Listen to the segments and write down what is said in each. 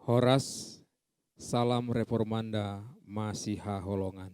Horas, salam reformanda Masiha Holongan.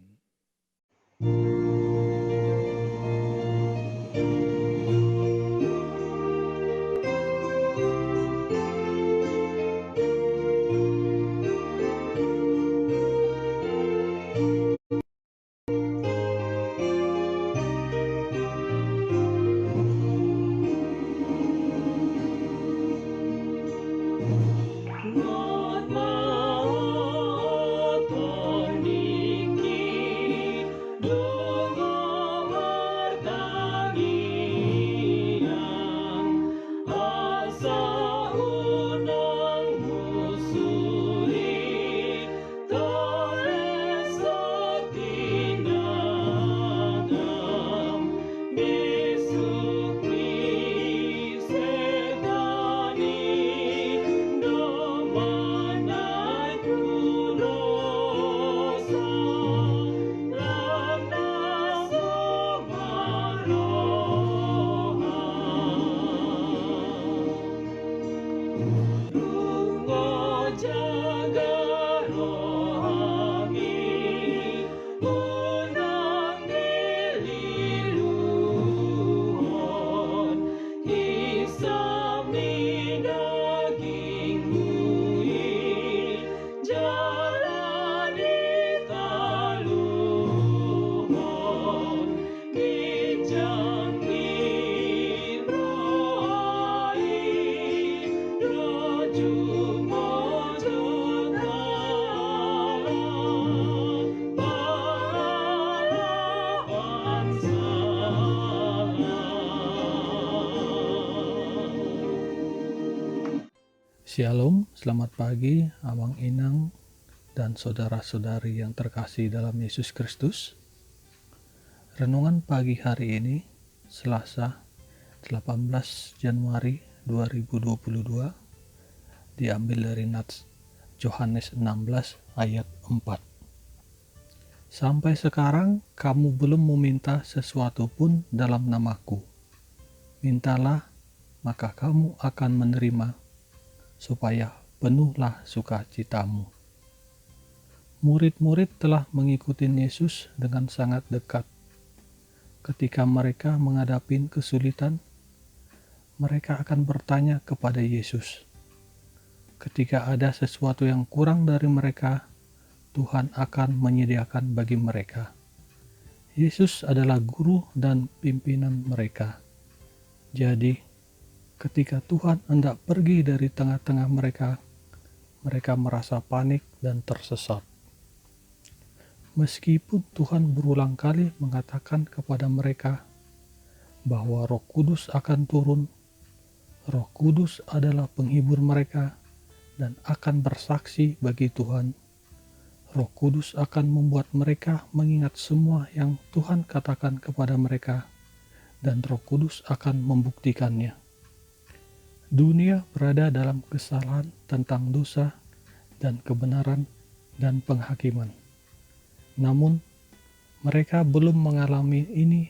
Shalom, selamat pagi Amang Inang dan saudara-saudari yang terkasih dalam Yesus Kristus. Renungan pagi hari ini, Selasa 18 Januari 2022, diambil dari Nats Yohanes 16 ayat 4. Sampai sekarang kamu belum meminta sesuatu pun dalam namaku. Mintalah, maka kamu akan menerima, supaya penuhlah sukacitamu. Murid-murid telah mengikuti Yesus dengan sangat dekat. Ketika mereka menghadapi kesulitan, mereka akan bertanya kepada Yesus. Ketika ada sesuatu yang kurang dari mereka, Tuhan akan menyediakan bagi mereka. Yesus adalah guru dan pimpinan mereka. Jadi, ketika Tuhan hendak pergi dari tengah-tengah mereka, mereka merasa panik dan tersesat. Meskipun Tuhan berulang kali mengatakan kepada mereka bahwa Roh Kudus akan turun, Roh Kudus adalah penghibur mereka dan akan bersaksi bagi Tuhan. Roh Kudus akan membuat mereka mengingat semua yang Tuhan katakan kepada mereka, dan Roh Kudus akan membuktikannya. Dunia berada dalam kesalahan tentang dosa dan kebenaran dan penghakiman. Namun, mereka belum mengalami ini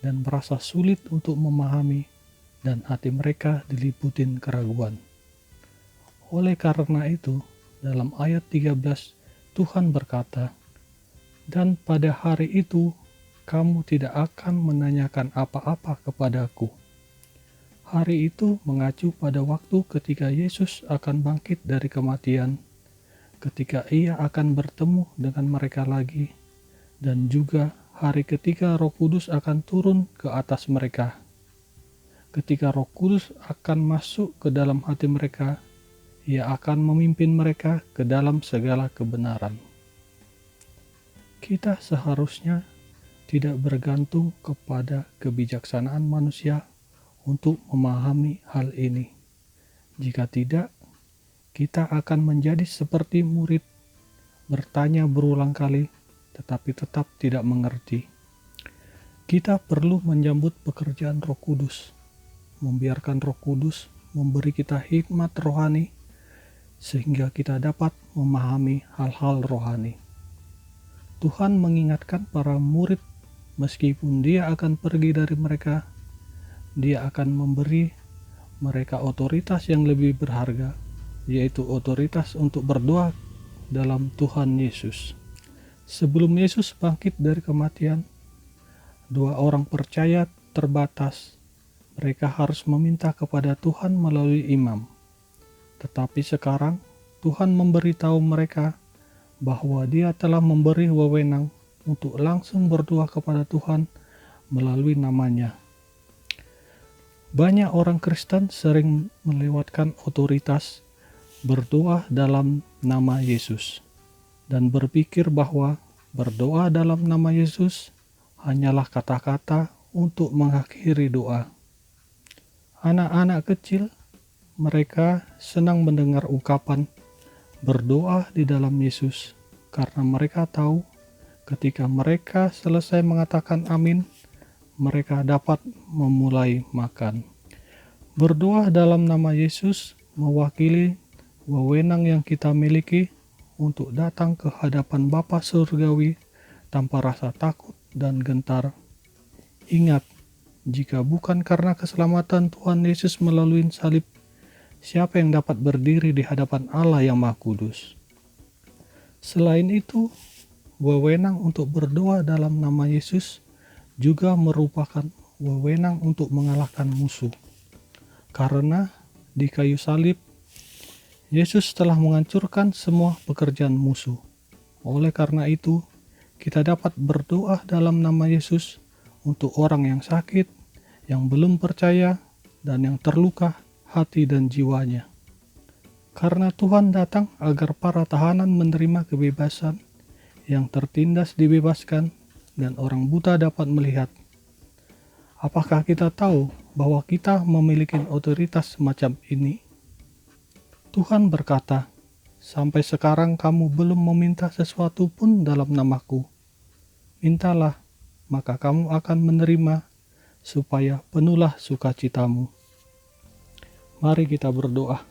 dan merasa sulit untuk memahami, dan hati mereka diliputin keraguan. Oleh karena itu, dalam ayat 13, Tuhan berkata, "Dan pada hari itu, kamu tidak akan menanyakan apa-apa kepadaku." Hari itu mengacu pada waktu ketika Yesus akan bangkit dari kematian, ketika Ia akan bertemu dengan mereka lagi, dan juga hari ketika Roh Kudus akan turun ke atas mereka. Ketika Roh Kudus akan masuk ke dalam hati mereka, Ia akan memimpin mereka ke dalam segala kebenaran. Kita seharusnya tidak bergantung kepada kebijaksanaan manusia untuk memahami hal ini. Jika tidak, kita akan menjadi seperti murid, bertanya berulang kali, tetapi tetap tidak mengerti. Kita perlu menyambut pekerjaan Roh Kudus, membiarkan Roh Kudus memberi kita hikmat rohani, sehingga kita dapat memahami hal-hal rohani. Tuhan mengingatkan para murid, meskipun Dia akan pergi dari mereka, Dia akan memberi mereka otoritas yang lebih berharga yaitu otoritas untuk berdoa dalam Tuhan Yesus. Sebelum Yesus bangkit dari kematian, 2 orang percaya terbatas. Mereka harus meminta kepada Tuhan melalui imam. Tetapi sekarang Tuhan memberitahu mereka bahwa Dia telah memberi wewenang untuk langsung berdoa kepada Tuhan melalui namanya. Banyak orang Kristen sering melewatkan otoritas berdoa dalam nama Yesus dan berpikir bahwa berdoa dalam nama Yesus hanyalah kata-kata untuk mengakhiri doa. Anak-anak kecil, mereka senang mendengar ungkapan berdoa di dalam Yesus karena mereka tahu ketika mereka selesai mengatakan amin, mereka dapat memulai makan. Berdoa dalam nama Yesus mewakili wewenang yang kita miliki untuk datang ke hadapan Bapa Surgawi tanpa rasa takut dan gentar. Ingat, jika bukan karena keselamatan Tuhan Yesus melalui salib, siapa yang dapat berdiri di hadapan Allah yang Maha Kudus? Selain itu, wewenang untuk berdoa dalam nama Yesus juga merupakan wewenang untuk mengalahkan musuh. Karena di kayu salib, Yesus telah menghancurkan semua pekerjaan musuh. Oleh karena itu, kita dapat berdoa dalam nama Yesus untuk orang yang sakit, yang belum percaya, dan yang terluka hati dan jiwanya. Karena Tuhan datang agar para tahanan menerima kebebasan, yang tertindas dibebaskan, dan orang buta dapat melihat. Apakah kita tahu bahwa kita memiliki otoritas semacam ini? Tuhan berkata, "Sampai sekarang kamu belum meminta sesuatu pun dalam namaku. Mintalah, maka kamu akan menerima, supaya penuhlah sukacitamu." Mari kita berdoa.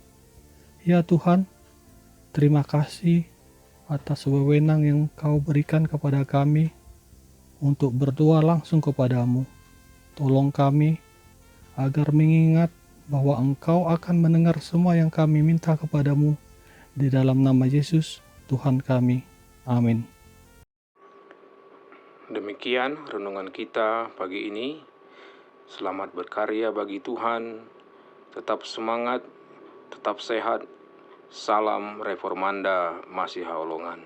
Ya Tuhan, terima kasih atas wewenang yang Kau berikan kepada kami untuk berdoa langsung kepadamu. Tolong kami agar mengingat bahwa Engkau akan mendengar semua yang kami minta kepadamu di dalam nama Yesus, Tuhan kami. Amin. Demikian renungan kita pagi ini. Selamat berkarya bagi Tuhan. Tetap semangat, tetap sehat. Salam Reformanda Masiha Holongan.